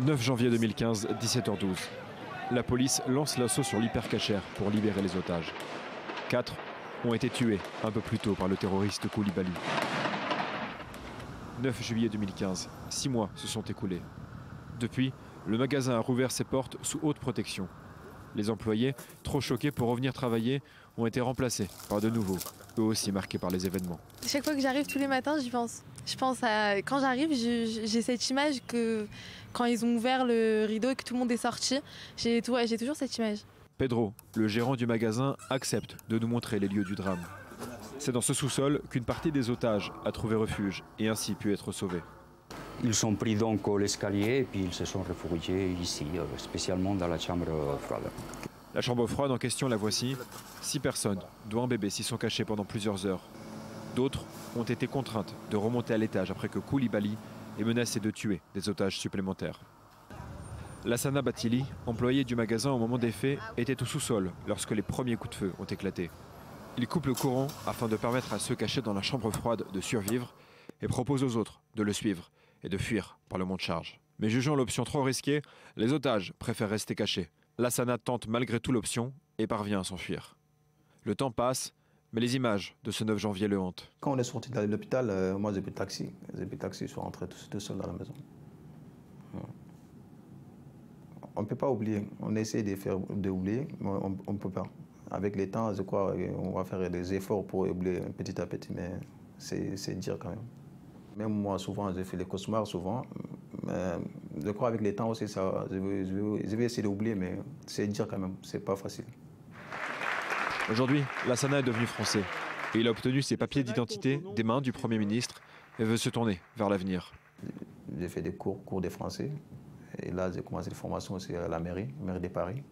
9 janvier 2015, 17h12. La police lance l'assaut sur l'hypercacher pour libérer les otages. 4 ont été tués un peu plus tôt par le terroriste Koulibaly. 9 juillet 2015, 6 mois se sont écoulés. Depuis, le magasin a rouvert ses portes sous haute protection. Les employés, trop choqués pour revenir travailler, ont été remplacés par de nouveaux, eux aussi marqués par les événements. Chaque fois que j'arrive tous les matins, j'y pense. Je pense à quand j'arrive, j'ai cette image que quand ils ont ouvert le rideau et que tout le monde est sorti, j'ai toujours cette image. Pedro, le gérant du magasin, accepte de nous montrer les lieux du drame. C'est dans ce sous-sol qu'une partie des otages a trouvé refuge et ainsi pu être sauvée. Ils sont pris donc l'escalier et puis ils se sont réfugiés ici, spécialement dans la chambre froide. La chambre froide en question, la voici. 6 personnes, dont un bébé, s'y sont cachées pendant plusieurs heures. D'autres ont été contraintes de remonter à l'étage après que Koulibaly ait menacé de tuer des otages supplémentaires. Lassana Batili, employé du magasin au moment des faits, était au sous-sol lorsque les premiers coups de feu ont éclaté. Il coupe le courant afin de permettre à ceux cachés dans la chambre froide de survivre et propose aux autres de le suivre et de fuir par le monte-charge. Mais jugeant l'option trop risquée, les otages préfèrent rester cachés. Lassana tente malgré tout l'option et parvient à s'enfuir. Le temps passe, mais les images de ce 9 janvier le hantent. Quand on est sorti de l'hôpital, moi j'ai pris le taxi. Je suis rentré tout seul dans la maison. On ne peut pas oublier. On essaie d'oublier, mais on ne peut pas. Avec le temps, je crois qu'on va faire des efforts pour oublier petit à petit, mais c'est dur quand même. Même moi, souvent, j'ai fait des cauchemars, souvent. Mais je crois qu'avec le temps aussi, je vais essayer d'oublier, mais c'est dur quand même, c'est pas facile. Aujourd'hui, Lassana est devenu français et il a obtenu ses papiers d'identité des mains du Premier ministre et veut se tourner vers l'avenir. J'ai fait des cours de français et là j'ai commencé des formations aussi à la mairie de Paris.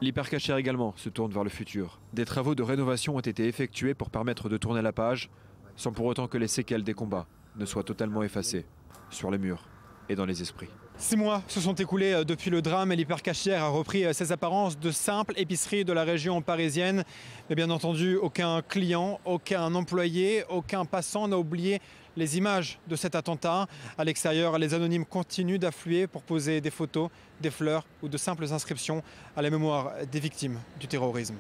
L'hypercacher également se tourne vers le futur. Des travaux de rénovation ont été effectués pour permettre de tourner la page sans pour autant que les séquelles des combats ne soient totalement effacées sur les murs et dans les esprits. 6 mois se sont écoulés depuis le drame et l'hypercacher a repris ses apparences de simple épicerie de la région parisienne. Mais bien entendu, aucun client, aucun employé, aucun passant n'a oublié les images de cet attentat. À l'extérieur, les anonymes continuent d'affluer pour poser des photos, des fleurs ou de simples inscriptions à la mémoire des victimes du terrorisme.